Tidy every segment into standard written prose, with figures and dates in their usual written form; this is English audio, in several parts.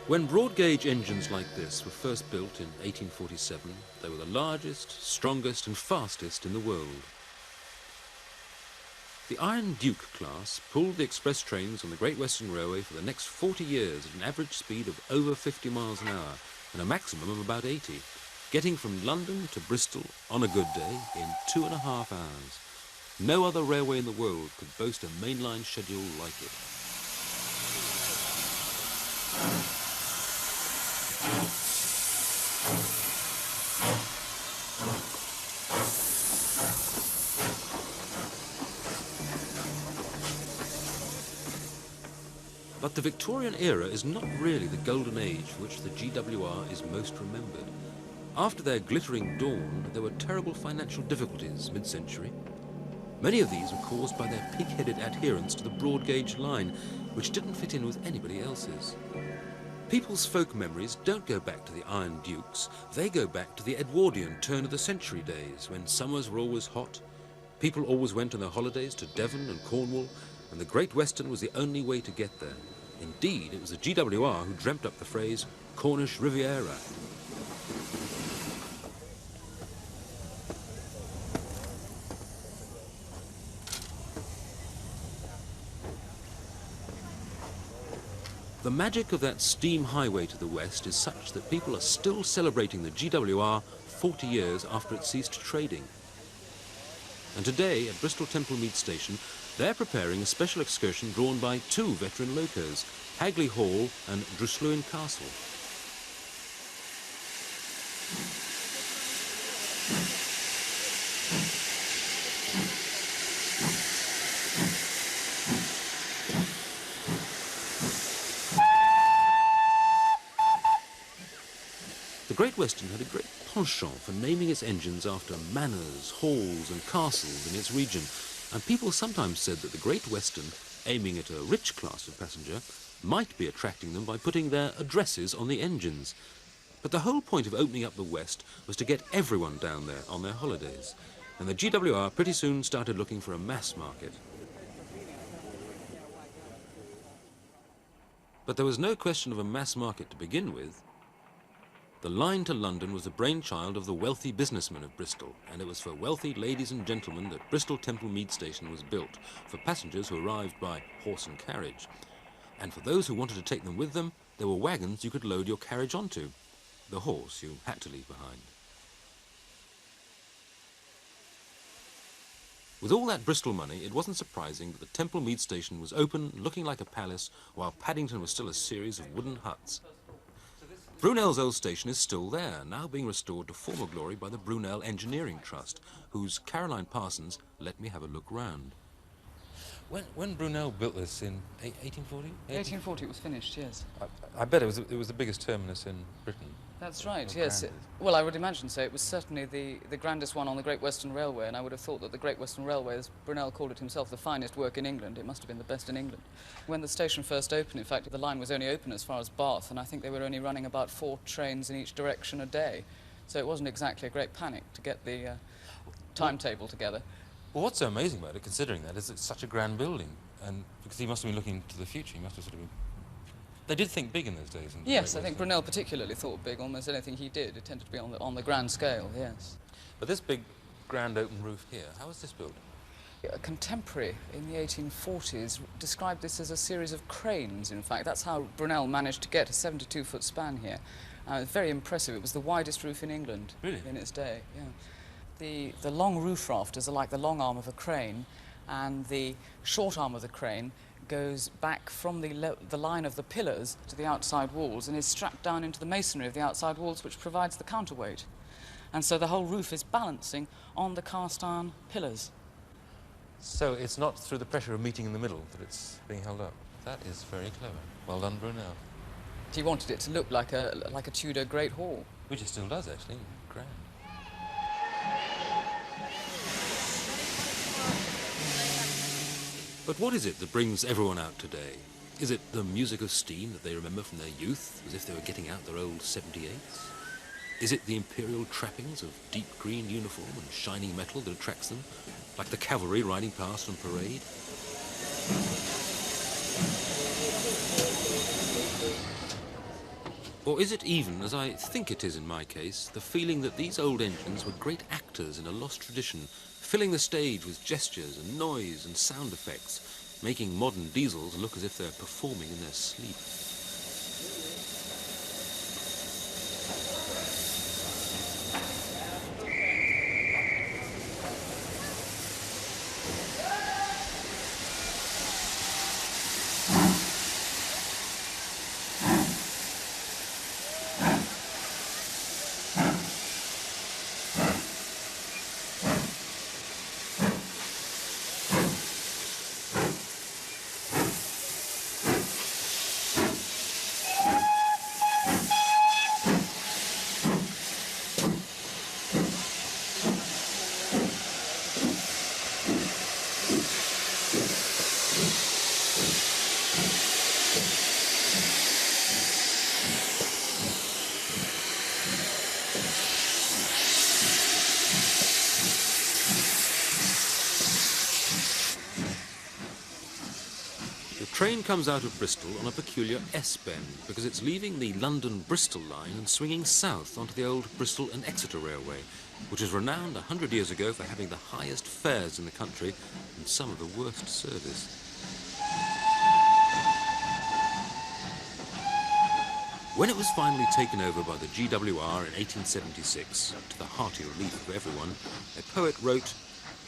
When broad-gauge engines like this were first built in 1847, they were the largest, strongest and fastest in the world. The Iron Duke class pulled the express trains on the Great Western Railway for the next 40 years at an average speed of over 50 miles an hour and a maximum of about 80, getting from London to Bristol on a good day in 2.5 hours. No other railway in the world could boast a mainline schedule like it. But the Victorian era is not really the golden age for which the GWR is most remembered. After their glittering dawn, there were terrible financial difficulties mid-century. Many of these were caused by their pig-headed adherence to the broad-gauge line, which didn't fit in with anybody else's. People's folk memories don't go back to the Iron Dukes, they go back to the Edwardian turn-of-the-century days, when summers were always hot, people always went on their holidays to Devon and Cornwall, and the Great Western was the only way to get there. Indeed, it was the GWR who dreamt up the phrase Cornish Riviera. The magic of that steam highway to the west is such that people are still celebrating the GWR 40 years after it ceased trading. And today, at Bristol Temple Mead Station, they're preparing a special excursion drawn by two veteran locos, Hagley Hall and Drusluin Castle. The Great Western had a great penchant for naming its engines after manors, halls and castles in its region, and people sometimes said that the Great Western, aiming at a rich class of passenger, might be attracting them by putting their addresses on the engines. But the whole point of opening up the West was to get everyone down there on their holidays, and the GWR pretty soon started looking for a mass market. But there was no question of a mass market to begin with. The line to London was the brainchild of the wealthy businessmen of Bristol, and it was for wealthy ladies and gentlemen that Bristol Temple Mead Station was built, for passengers who arrived by horse and carriage. And for those who wanted to take them with them, there were wagons you could load your carriage onto. The horse you had to leave behind. With all that Bristol money, it wasn't surprising that the Temple Mead Station was open, looking like a palace, while Paddington was still a series of wooden huts. Brunel's old station is still there, now being restored to former glory by the Brunel Engineering Trust, whose Caroline Parsons let me have a look round. When Brunel built this in 1840? 1840 it was finished, yes. I bet it was the biggest terminus in Britain. That's right, yes. Well, I would imagine so. It was certainly the grandest one on the Great Western Railway, and I would have thought that the Great Western Railway, as Brunel called it himself, the finest work in England. It must have been the best in England. When the station first opened, in fact, the line was only open as far as Bath, and I think they were only running about 4 trains in each direction a day. So it wasn't exactly a great panic to get the timetable together. Well, what's so amazing about it, considering that, is it's such a grand building, and because he must have been looking to the future, he must have sort of been... They did think big in those days. Yes, I think Brunel particularly thought big. Almost anything he did, it tended to be on the grand scale, yes. But this big, grand open roof here, how was this built? A contemporary in the 1840s described this as a series of cranes, in fact. That's how Brunel managed to get a 72-foot span here. Very impressive. It was the widest roof in England in its day, yeah. The long roof rafters are like the long arm of a crane, and the short arm of the crane goes back from the line of the pillars to the outside walls and is strapped down into the masonry of the outside walls, which provides the counterweight. And so the whole roof is balancing on the cast iron pillars. So it's not through the pressure of meeting in the middle that it's being held up. That is very clever. Well done, Brunel. He wanted it to look like a Tudor Great Hall. Which it still does, actually. Grand. But what is it that brings everyone out today? Is it the music of steam that they remember from their youth, as if they were getting out their old 78s? Is it the imperial trappings of deep green uniform and shining metal that attracts them, like the cavalry riding past on parade? Or is it even, as I think it is in my case, the feeling that these old engines were great actors in a lost tradition, filling the stage with gestures and noise and sound effects, making modern diesels look as if they're performing in their sleep? The train comes out of Bristol on a peculiar S-bend because it's leaving the London-Bristol line and swinging south onto the old Bristol and Exeter Railway, which was renowned 100 years ago for having the highest fares in the country and some of the worst service. When it was finally taken over by the GWR in 1876, to the hearty relief of everyone, a poet wrote,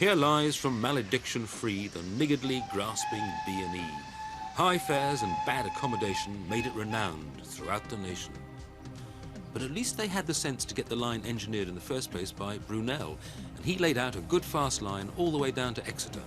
"Here lies from malediction free the niggardly grasping B&E. High fares and bad accommodation made it renowned throughout the nation." But at least they had the sense to get the line engineered in the first place by Brunel, and he laid out a good fast line all the way down to Exeter.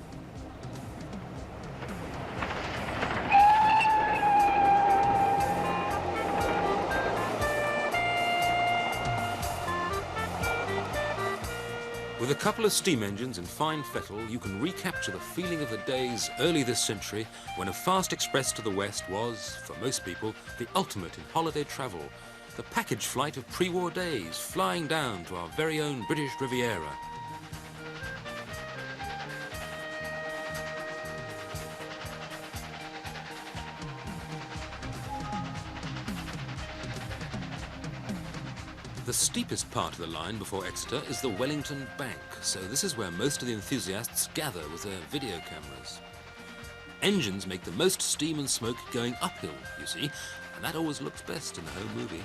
With a couple of steam engines and fine fettle, you can recapture the feeling of the days early this century when a fast express to the west was, for most people, the ultimate in holiday travel. The package flight of pre-war days, flying down to our very own British Riviera. The steepest part of the line before Exeter is the Wellington Bank, so this is where most of the enthusiasts gather with their video cameras. Engines make the most steam and smoke going uphill, you see, and that always looks best in the home movie.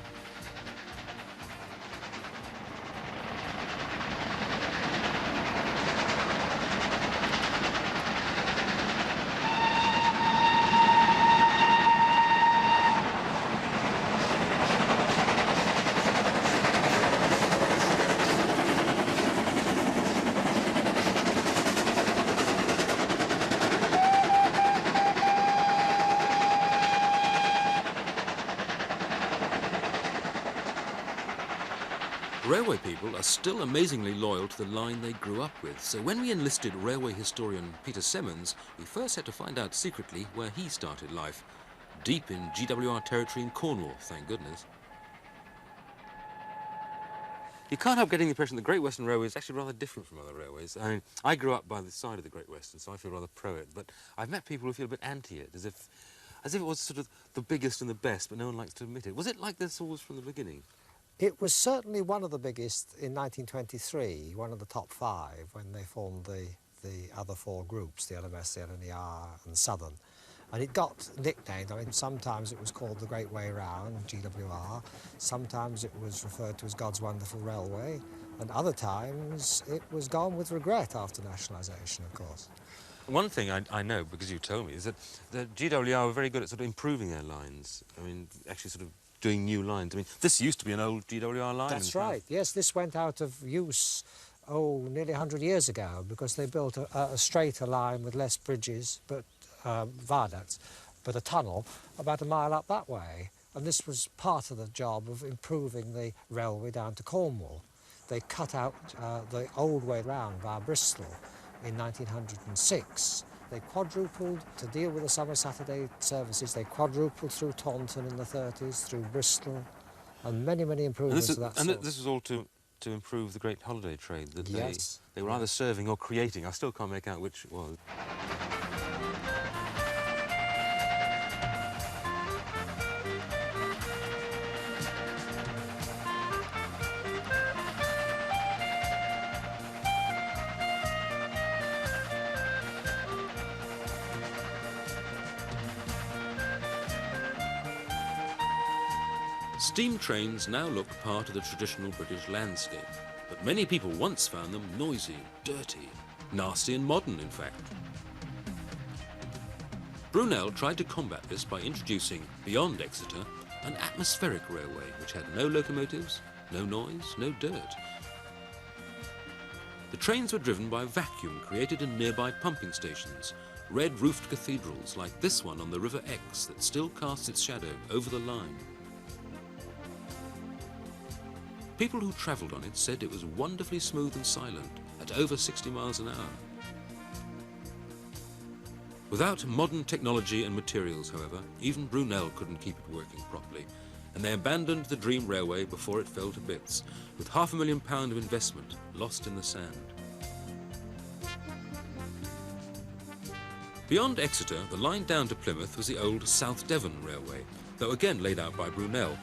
Railway people are still amazingly loyal to the line they grew up with, so when we enlisted railway historian Peter Simmons, we first had to find out secretly where he started life. Deep in GWR territory in Cornwall, thank goodness. You can't help getting the impression the Great Western Railway is actually rather different from other railways. I mean, I grew up by the side of the Great Western, so I feel rather pro it, but I've met people who feel a bit anti it, as if it was sort of the biggest and the best, but no one likes to admit it. Was it like this always from the beginning? It was certainly one of the biggest in 1923, one of the top 5 when they formed the other 4 groups, the LMS, the LNER and Southern. And it got nicknamed, I mean, sometimes it was called the Great Way Round, GWR, sometimes it was referred to as God's Wonderful Railway, and other times it was gone with regret after nationalisation, of course. One thing I know, because you told me, is that the GWR were very good at sort of improving their lines. I mean, actually sort of doing new lines. I mean, this used to be an old GWR line. That's right, yes, this went out of use, nearly 100 years ago, because they built a straighter line with less bridges, but viaducts, but a tunnel about a mile up that way. And this was part of the job of improving the railway down to Cornwall. They cut out the old way round via Bristol in 1906. They quadrupled to deal with the summer Saturday services. They quadrupled through Taunton in the 30s, through Bristol, and many, many improvements of that sort. And this was all to improve the great holiday trade that yes. they were either serving or creating. I still can't make out which it was. Steam trains now look part of the traditional British landscape, but many people once found them noisy, dirty, nasty and modern, in fact. Brunel tried to combat this by introducing, beyond Exeter, an atmospheric railway which had no locomotives, no noise, no dirt. The trains were driven by vacuum created in nearby pumping stations, red-roofed cathedrals like this one on the River Exe that still casts its shadow over the line. People who travelled on it said it was wonderfully smooth and silent, at over 60 miles an hour. Without modern technology and materials, however, even Brunel couldn't keep it working properly, and they abandoned the dream railway before it fell to bits, with £500,000 of investment lost in the sand. Beyond Exeter, the line down to Plymouth was the old South Devon Railway, though again laid out by Brunel.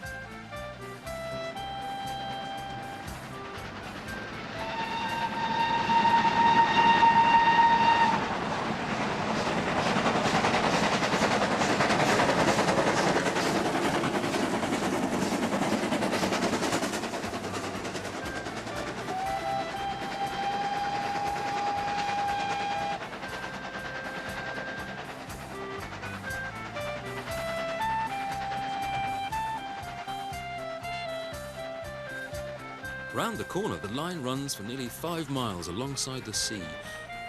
Round the corner, the line runs for nearly 5 miles alongside the sea,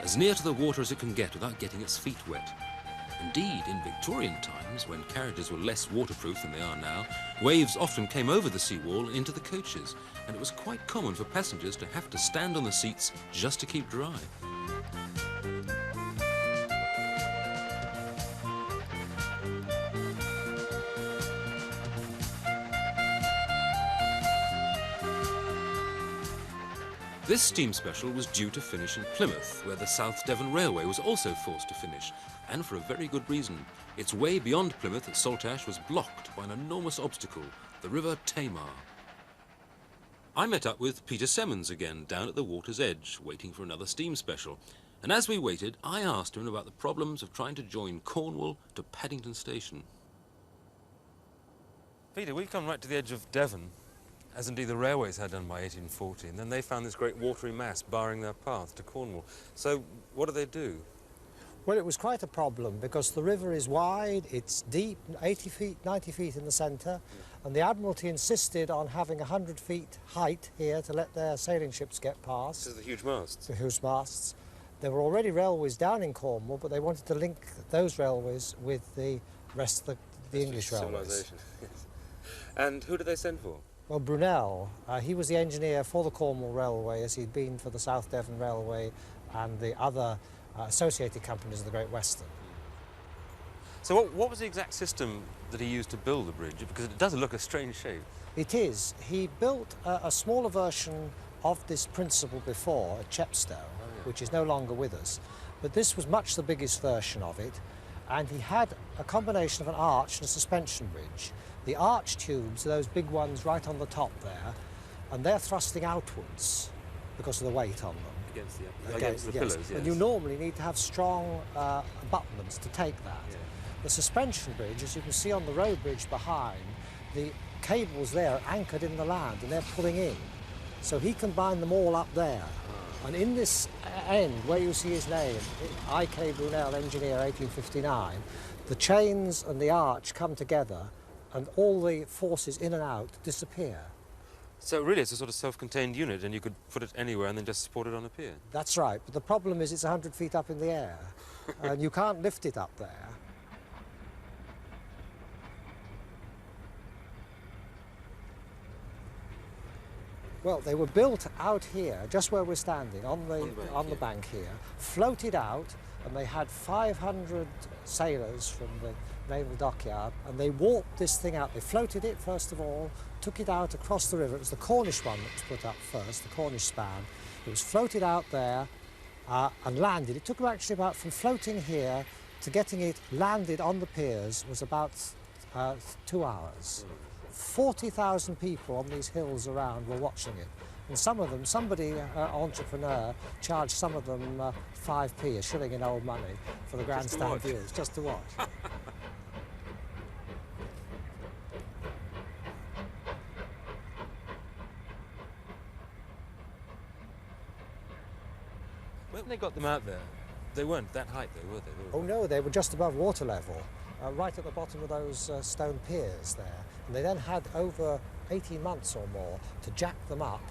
as near to the water as it can get without getting its feet wet. Indeed, in Victorian times, when carriages were less waterproof than they are now, waves often came over the seawall and into the coaches, and it was quite common for passengers to have to stand on the seats just to keep dry. This steam special was due to finish in Plymouth, where the South Devon Railway was also forced to finish, and for a very good reason. Its way beyond Plymouth at Saltash was blocked by an enormous obstacle, the River Tamar. I met up with Peter Semmons again down at the water's edge, waiting for another steam special, and as we waited, I asked him about the problems of trying to join Cornwall to Paddington Station. Peter, we've come right to the edge of Devon, as indeed the railways had done by 1840, and then they found this great watery mass barring their path to Cornwall. So what do they do? Well, it was quite a problem because the river is wide, it's deep, 80 feet, 90 feet in the centre, and the Admiralty insisted on having 100 feet height here to let their sailing ships get past. So the huge masts? The huge masts. There were already railways down in Cornwall, but they wanted to link those railways with the rest of the English railways. Yes. And who did they send for? Well, Brunel, he was the engineer for the Cornwall Railway, as he'd been for the South Devon Railway and the other associated companies of the Great Western. So what was the exact system that he used to build the bridge? Because it does look a strange shape. It is. He built a smaller version of this principle before at Chepstow, which is no longer with us. But this was much the biggest version of it, and he had a combination of an arch and a suspension bridge. The arch tubes are those big ones right on the top there, and they're thrusting outwards because of the weight on them. Against the pillars, yes. And you normally need to have strong abutments to take that. Yeah. The suspension bridge, as you can see on the road bridge behind, the cables there are anchored in the land and they're pulling in. So he combined them all up there. And in this end, where you see his name, I.K. Brunel, engineer, 1859, the chains and the arch come together and all the forces in and out disappear. So really it's a sort of self-contained unit and you could put it anywhere and then just support it on a pier? That's right, but the problem is it's 100 feet up in the air and you can't lift it up there. Well, they were built out here, just where we're standing, on the bank here, floated out, and they had 500 sailors from the naval dockyard, and they warped this thing out. They floated it, first of all, took it out across the river. It was the Cornish one that was put up first, the Cornish span. It was floated out there and landed. It took actually about, from floating here to getting it landed on the piers, was about 2 hours. 40,000 people on these hills around were watching it. And some of them, somebody, entrepreneur, charged some of them 5p, a shilling in old money, for the grandstand views, just to watch. When they got them out there, they weren't that height, though, were they? Oh no, they were just above water level, right at the bottom of those stone piers there. And they then had over 18 months or more to jack them up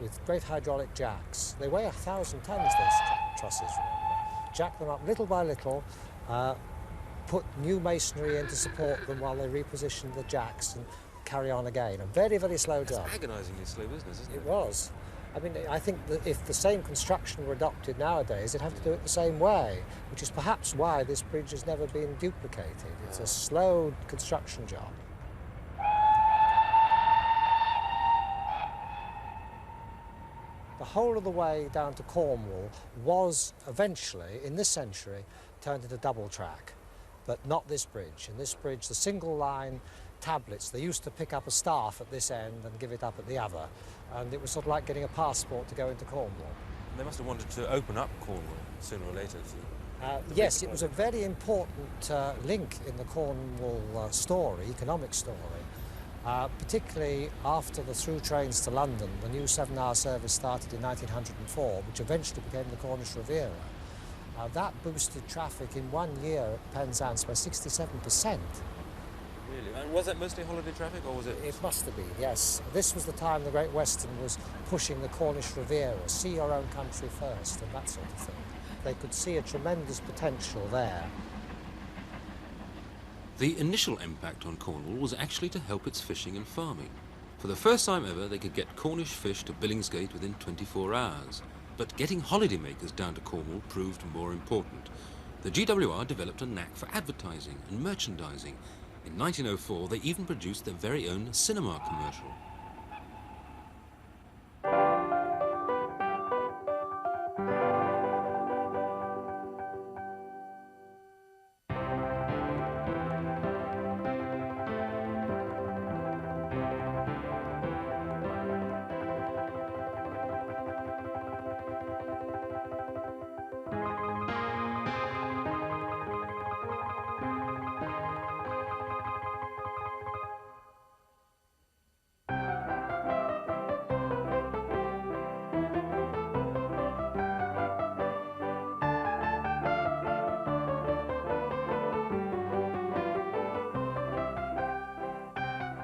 with great hydraulic jacks. They weigh 1,000 tons, these trusses, remember. Jack them up little by little, put new masonry in to support them while they repositioned the jacks and carry on again. A very, very slow job. It's agonisingly slow business, isn't it? It was. I mean, I think that if the same construction were adopted nowadays, they'd have to do it the same way, which is perhaps why this bridge has never been duplicated. It's a slow construction job. The whole of the way down to Cornwall was eventually, in this century, turned into double track, but not this bridge. In this bridge, the single line tablets, they used to pick up a staff at this end and give it up at the other, and it was sort of like getting a passport to go into Cornwall. And they must have wanted to open up Cornwall sooner or later. Yes, it was a very important link in the Cornwall story, economic story, particularly after the through trains to London. The new 7-hour service started in 1904, which eventually became the Cornish Riviera. That boosted traffic in 1 year at Penzance by 67%. Really? And was that mostly holiday traffic, or was it...? It must have been, yes. This was the time the Great Western was pushing the Cornish Riviera, see your own country first, and that sort of thing. They could see a tremendous potential there. The initial impact on Cornwall was actually to help its fishing and farming. For the first time ever, they could get Cornish fish to Billingsgate within 24 hours. But getting holidaymakers down to Cornwall proved more important. The GWR developed a knack for advertising and merchandising. In 1904, they even produced their very own cinema commercial.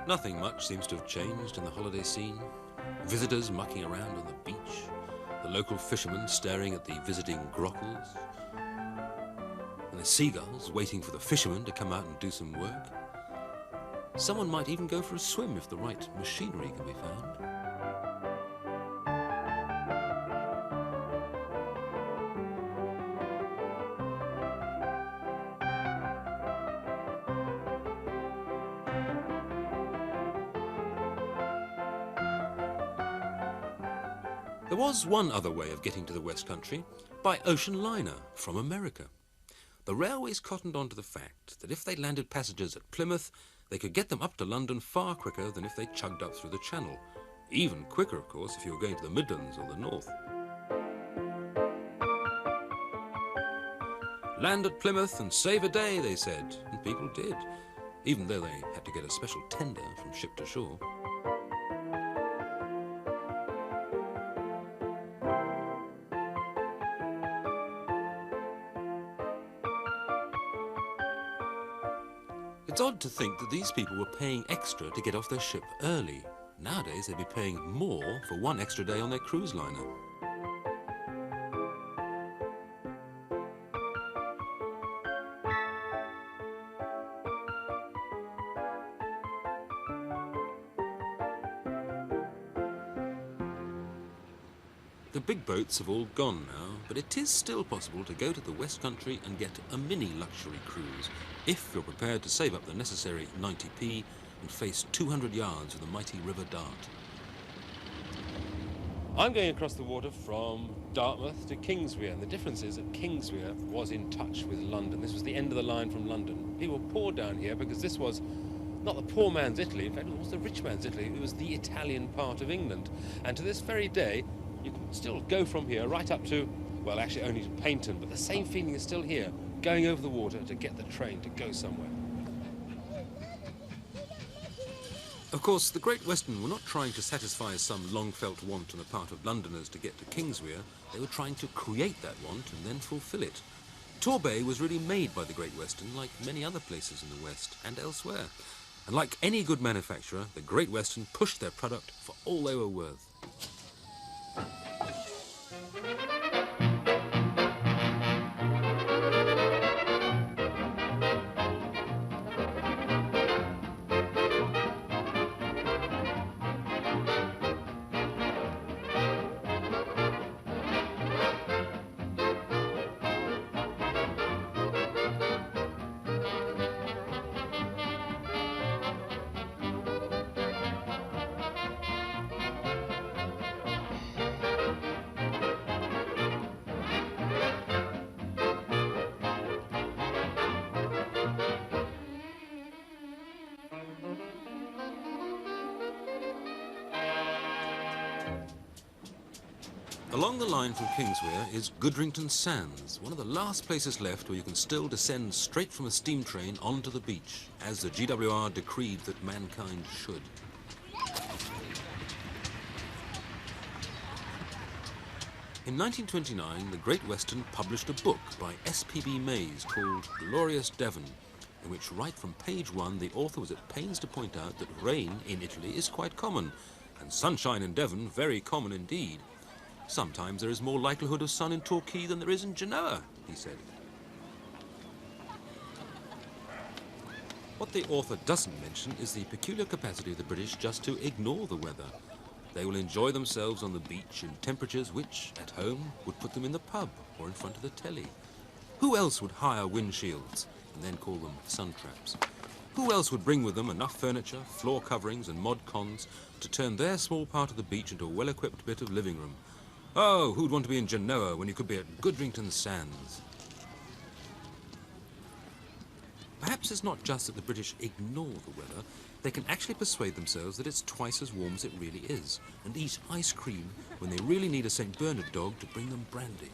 Nothing much seems to have changed in the holiday scene. Visitors mucking around on the beach, the local fishermen staring at the visiting grockles, and the seagulls waiting for the fishermen to come out and do some work. Someone might even go for a swim if the right machinery can be found. There was one other way of getting to the West Country, by ocean liner from America. The railways cottoned on to the fact that if they landed passengers at Plymouth, they could get them up to London far quicker than if they chugged up through the Channel. Even quicker, of course, if you were going to the Midlands or the North. Land at Plymouth and save a day, they said, and people did, even though they had to get a special tender from ship to shore. It's odd to think that these people were paying extra to get off their ship early. Nowadays, they'd be paying more for one extra day on their cruise liner. The big boats have all gone now, but it is still possible to go to the West Country and get a mini luxury cruise, if you're prepared to save up the necessary 90p and face 200 yards of the mighty River Dart. I'm going across the water from Dartmouth to Kingswear, and the difference is that Kingswear was in touch with London. This was the end of the line from London. People were poor down here because this was not the poor man's Italy, in fact it was the rich man's Italy. It was the Italian part of England. And to this very day, you can still go from here right up to, well, actually only to Paynton, but the same feeling is still here, going over the water to get the train to go somewhere. Of course, the Great Western were not trying to satisfy some long-felt want on the part of Londoners to get to Kingswear. They were trying to create that want and then fulfil it. Torbay was really made by the Great Western, like many other places in the West and elsewhere. And like any good manufacturer, the Great Western pushed their product for all they were worth. Along the line from Kingswear is Goodrington Sands, one of the last places left where you can still descend straight from a steam train onto the beach, as the GWR decreed that mankind should. In 1929, the Great Western published a book by S.P.B. Mays called Glorious Devon, in which right from page 1 the author was at pains to point out that rain in Italy is quite common, and sunshine in Devon very common indeed. Sometimes there is more likelihood of sun in Torquay than there is in Genoa, he said. What the author doesn't mention is the peculiar capacity of the British just to ignore the weather. They will enjoy themselves on the beach in temperatures which, at home, would put them in the pub or in front of the telly. Who else would hire windshields and then call them sun traps? Who else would bring with them enough furniture, floor coverings and mod cons to turn their small part of the beach into a well-equipped bit of living room? Oh, who'd want to be in Genoa when you could be at Goodrington Sands? Perhaps it's not just that the British ignore the weather, they can actually persuade themselves that it's twice as warm as it really is, and eat ice cream when they really need a St. Bernard dog to bring them brandy.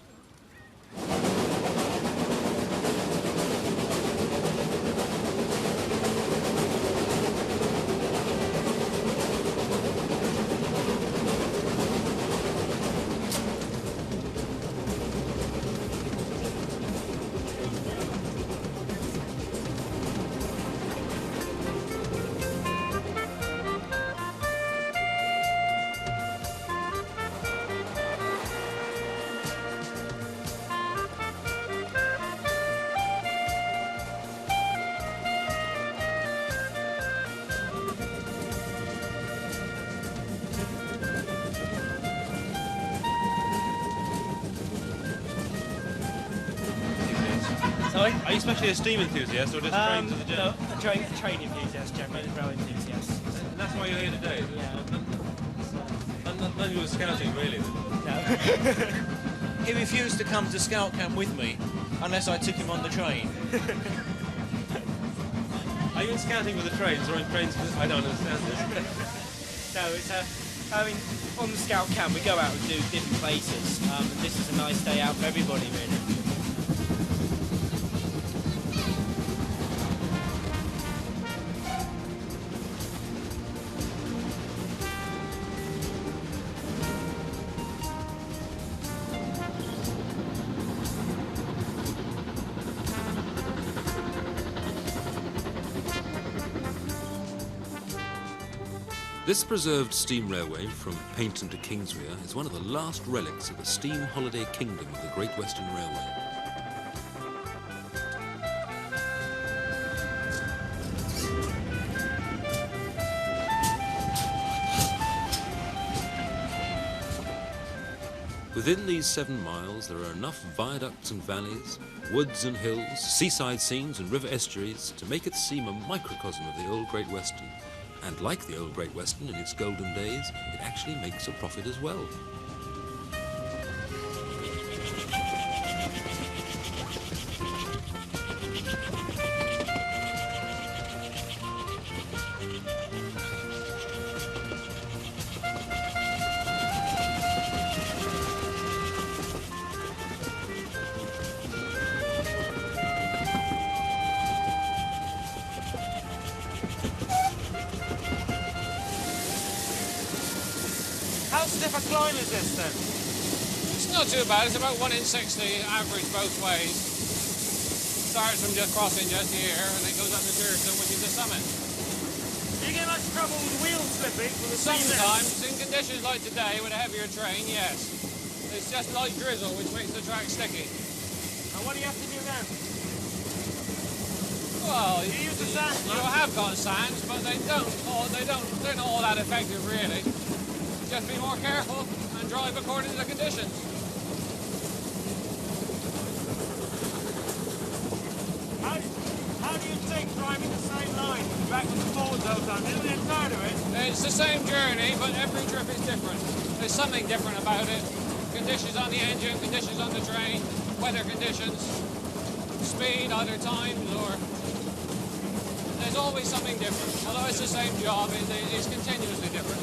Sorry? Are you especially a steam enthusiast or just train to the gym? No, a train enthusiast, generally, rail enthusiast. And that's why you're here today, is it? Yeah. None of you were scouting, really? No. He refused to come to scout camp with me unless I took him on the train. Are you in scouting with the trains or in trains with... I don't understand this. No, it's I mean, on the scout camp we go out and do different places, and this is a nice day out for everybody, really. This preserved steam railway from Kington to Kingswear is one of the last relics of the steam holiday kingdom of the Great Western Railway. Within these 7 miles there are enough viaducts and valleys, woods and hills, seaside scenes and river estuaries to make it seem a microcosm of the old Great Western. And like the old Great Western in its golden days, it actually makes a profit as well. stiff a climb is this then? It's not too bad. It's about 1 in 60 average both ways. Starts from just crossing just here and then goes up to Kington, which is the summit. Do you get much trouble with wheels slipping from the Sometimes, in conditions like today with a heavier train, yes. It's just light drizzle which makes the track sticky. And what do you have to do then? Well, You use the sand? you have got sands, but they're not all that effective really. Just be more careful and drive according to the conditions. How do you think driving the same line backwards and forwards all the time? Do you get tired of it? It's the same journey, but every trip is different. There's something different about it. Conditions on the engine, conditions on the train, weather conditions, speed, other times, or... There's always something different. Although it's the same job, it's continuously different.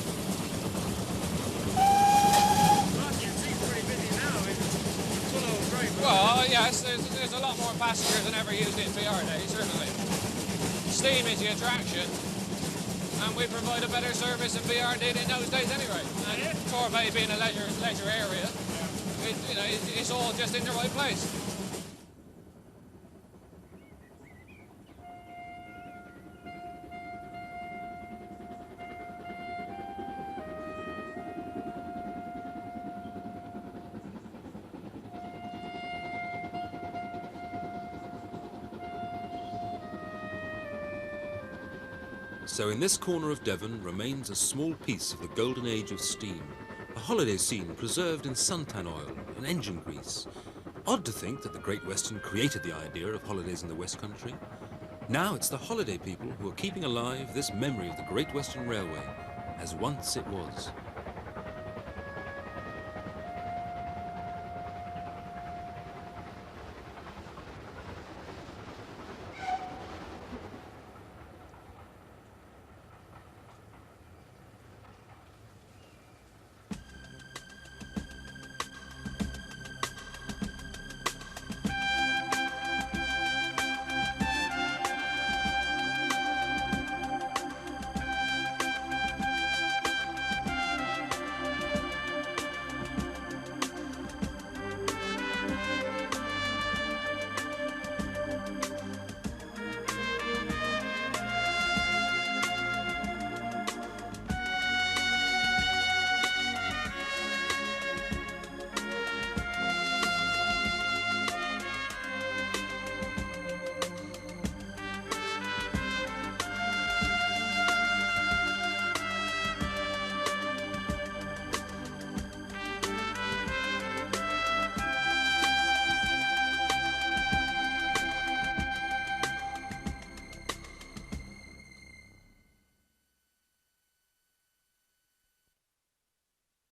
It seems pretty busy now. It's full of freight. Well, yes, there's a lot more passengers than ever used in VR days, certainly. Steam is the attraction, and we provide a better service than VR did in those days anyway. And Torbay being a leisure area, it's all just in the right place. So in this corner of Devon remains a small piece of the golden age of steam, a holiday scene preserved in suntan oil and engine grease. Odd to think that the Great Western created the idea of holidays in the West Country. Now it's the holiday people who are keeping alive this memory of the Great Western Railway, as once it was.